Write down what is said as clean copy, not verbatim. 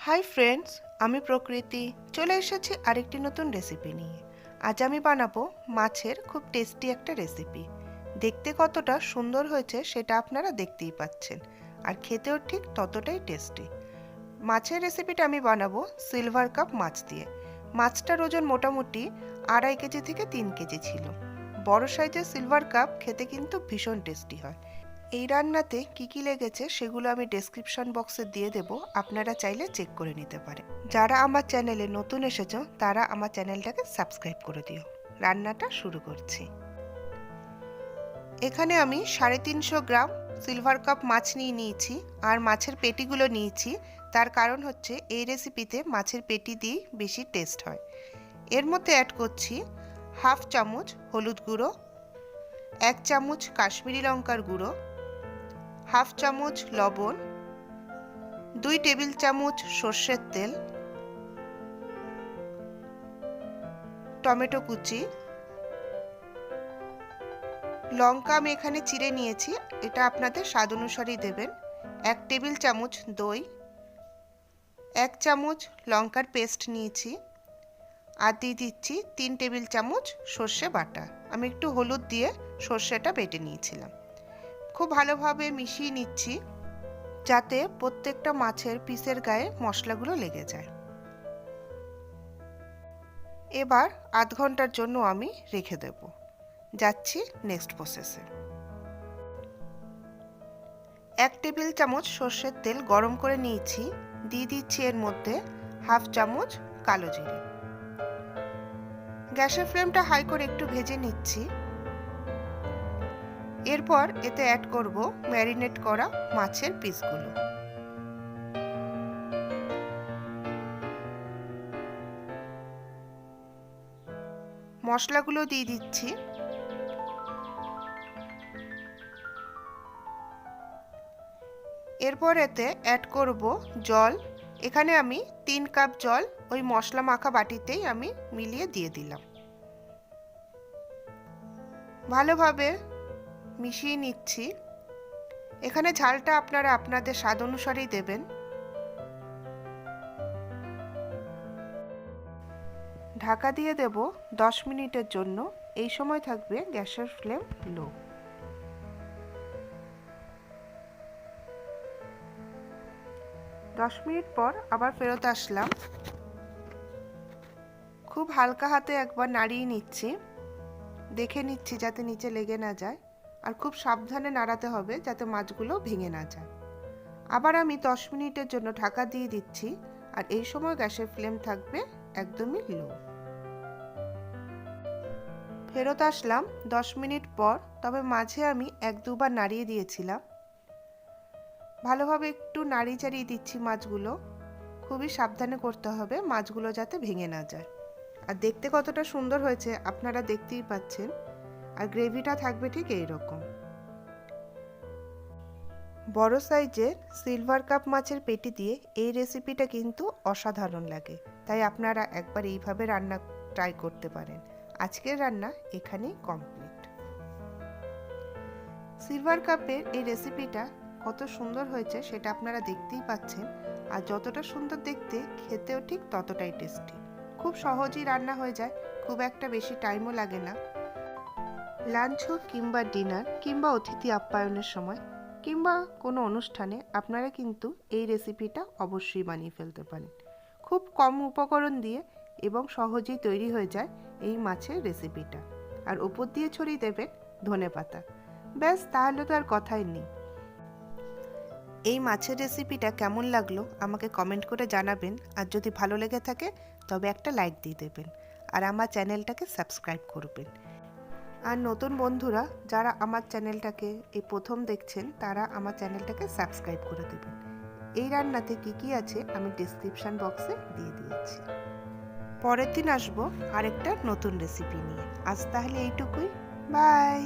Hi friends, আমি প্রকৃতি চলে এসেছি আরেকটি নতুন রেসিপি নিয়ে। আজ আমি বানাবো মাছের খুব টেস্টি একটা রেসিপি। দেখতে কতটা সুন্দর হয়েছে সেটা আপনারা দেখতেই পাচ্ছেন, আর খেতেও ঠিক ততটাই টেস্টি। মাছের রেসিপিটা আমি বানাবো সিলভার কাপ মাছ দিয়ে। মাছটার ওজন মোটামুটি 2.5 কেজি থেকে 3 কেজি ছিল। বড় সাইজের সিলভার কাপ খেতে কিন্তু ভীষণ টেস্টি হয়। এই রান্নাতে কি কি লেগেছে সেগুলো আমি ডেসক্রিপশন বক্সে দিয়ে দেব, আপনারা চাইলে চেক করে নিতে পারেন। যারা আমার চ্যানেলে নতুন এসেছো তারা আমার চ্যানেলটাকে সাবস্ক্রাইব করে দিও। রান্নাটা শুরু করছি। এখানে আমি 350 গ্রাম সিলভার কাপ মাছ নিয়েছি, আর মাছের পেটিগুলো নিয়েছি। তার কারণ হচ্ছে এই রেসিপিতে মাছের পেটি দিয়ে বেশি টেস্ট হয়। এর মধ্যে অ্যাড করছি 1/2 চামচ হলুদ গুঁড়ো, 1 চামচ কাশ্মীরি লঙ্কার গুঁড়ো, 1/2 চামচ লবণ, 2 টেবিল চামচ সর্ষের তেল, টমেটো কুচি, লঙ্কা আমি এখানে চিড়ে নিয়েছি, এটা আপনাদের স্বাদ অনুসারেই দেবেন, 1 টেবিল চামচ দই, 1 চামচ লঙ্কার পেস্ট নিয়েছি, আর দিয়ে দিচ্ছি 3 টেবিল চামচ সর্ষে বাটা। আমি একটু হলুদ দিয়ে সর্ষেটা বেটে নিয়েছিলাম। খুব ভালোভাবে মিশিয়ে নিচ্ছি যাতে প্রত্যেকটা মাছের পিসের গায়ে মশলাগুলো লেগে যায়। এবার আধ ঘন্টার জন্য আমি রেখে দেব। যাচ্ছি নেক্সট প্রসেসে। 1 টেবিল চামচ সর্ষের তেল গরম করে নিয়েছি, দিয়ে দিচ্ছি এর মধ্যে 1/2 চামচ কালো জিরে। গ্যাসের ফ্লেমটা হাই করে একটু ভেজে নিচ্ছি। এরপর এতে অ্যাড করব ম্যারিনেট করা মাছের পিসগুলো। মশলাগুলো দিয়ে দিচ্ছি। এরপর এতে অ্যাড করব জল। এখানে আমি 3 কাপ জল ওই মশলা মাখা বাটিতেই আমি মিলিয়ে দিয়ে দিলাম। ভালোভাবে মিশিয়ে নিচ্ছি। এখানে ঝালটা আপনারা আপনাদের স্বাদ অনুসারেই দেবেন। ঢাকা দিয়ে দেব 10 মিনিটের জন্য। এই সময় থাকবে গ্যাসের ফ্লেম লো। দশ মিনিট পর আবার ফেরত আসলাম। খুব হালকা হাতে একবার নাড়িয়ে নিচ্ছি, দেখে নিচ্ছি যাতে নিচে লেগে না যায়, আর খুব সাবধানে নাড়াতে হবে যাতে মাছগুলো ভেঙে না যায়। আবার আমি 10 মিনিটের জন্য ঢাকা দিয়ে দিচ্ছি, আর এই সময় গ্যাসের ফ্লেম থাকবে একদমই লো। ফেরত আসলাম 10 মিনিট পর, তবে মাঝে আমি 1-2 বার নাড়িয়ে দিয়েছিলাম। ভালোভাবে একটু নাড়িয়ে চাড়িয়ে দিচ্ছি মাছগুলো। খুবই সাবধানে করতে হবে মাছগুলো যাতে ভেঙে না যায়। আর দেখতে কতটা সুন্দর হয়েছে আপনারা দেখতেই পাচ্ছেন, আর গ্রেভিটা থাকবে ঠিক এই রকম। বড় সাইজের সিলভার কাপ মাছের পেটি দিয়ে এই রেসিপিটা কিন্তু অসাধারণ লাগে, তাই আপনারা একবার এইভাবে রান্না ট্রাই করতে পারেন। আজকের রান্না এখানেই কমপ্লিট। সিলভার কাপের এই রেসিপিটা কত সুন্দর হয়েছে সেটা আপনারা দেখতেই পাচ্ছেন, আর যতটা সুন্দর দেখতে খেতেও ঠিক ততটাই টেস্টি। খুব সহজেই রান্না হয়ে যায়, খুব একটা বেশি টাইমও লাগে না। লাঞ্চ হোক কিংবা ডিনার কিংবা অতিথি আপ্যায়নের সময় কিংবা কোনো অনুষ্ঠানে আপনারা কিন্তু এই রেসিপিটা অবশ্যই বানিয়ে ফেলতে পারেন। খুব কম উপকরণ দিয়ে এবং সহজেই তৈরি হয়ে যায় এই মাছের রেসিপিটা। আর উপর দিয়ে ছড়িয়ে দেবেন ধনেপাতা। ব্যাস, তাহলে তো আর কথাই নেই। এই মাছের রেসিপিটা কেমন লাগলো আমাকে কমেন্ট করে জানাবেন, আর যদি ভালো লেগে থাকে তবে একটা লাইক দিয়ে দেবেন, আর আমার চ্যানেলটাকে সাবস্ক্রাইব করবেন। আর নতুন বন্ধুরা যারা আমার চ্যানেলটাকে এই প্রথম দেখছেন তারা আমার চ্যানেলটাকে সাবস্ক্রাইব করে দেবেন। এই রান্নাতে কি কি আছে আমি ডেসক্রিপশন বক্সে দিয়ে দিয়েছি। পরের দিন আসবো আরেকটা নতুন রেসিপি নিয়ে। আজ তাহলে এইটুকুই। বাই।